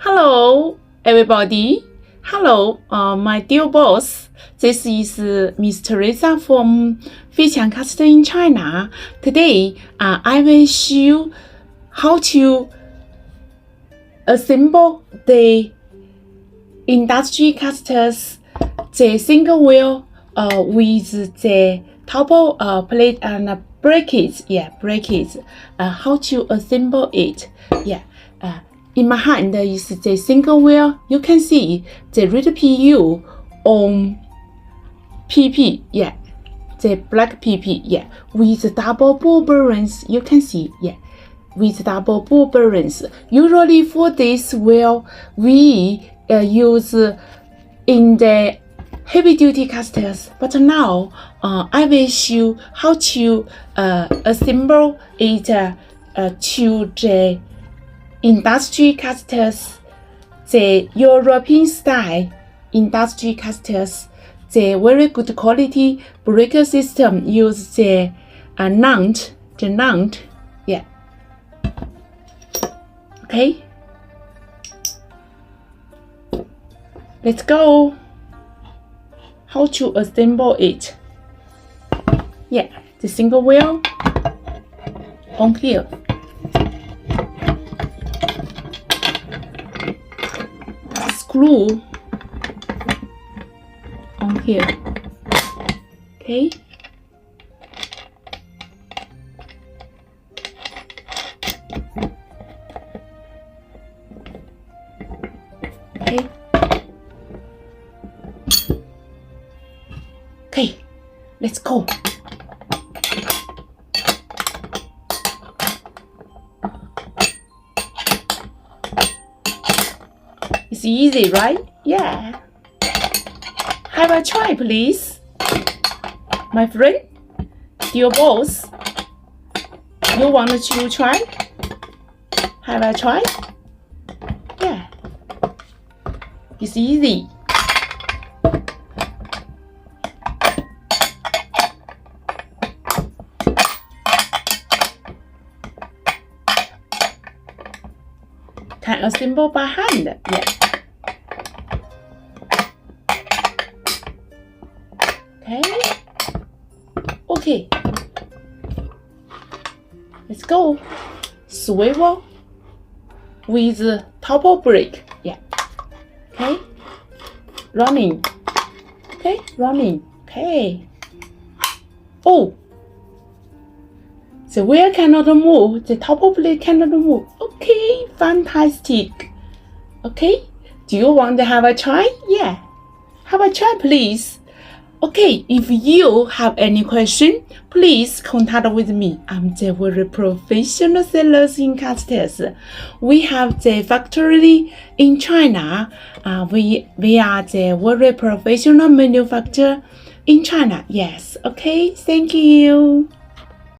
Hello, everybody. Hello, my dear boss. This is Miss Teresa from Feiqiang Castle in China. Today, I will show you how to assemble the industry casters, the single wheel with the top plate and brackets. Brackets. How to assemble it? In my hand is the single wheel. You can see the red PU on PP. The black PP. With double ball bearings. You can see. With double ball bearings. Usually for this wheel, we use in the heavy duty casters. But now, I will show how to assemble it to the industry casters, the European style industry casters, the very good quality breaker system use the nut. Okay, let's go. How to assemble it? The single wheel on here. Screw on here. Okay. Okay, let's go. It's easy, right? Yeah. Have a try, please. My friend, dear boss, you want to try? Have a try? Yeah. It's easy. Can assemble by hand. Okay. Let's go. Swivel with top brake. Okay. Running. Okay. Running. Okay. Oh. The wheel cannot move. The top plate cannot move. Okay, fantastic. Okay, do you want to have a try? Yeah, have a try, please. Okay, if you have any question, please contact with me. I'm the very professional sellers in casters. We have the factory in China. We are the very professional manufacturer in China. Yes, okay, thank you.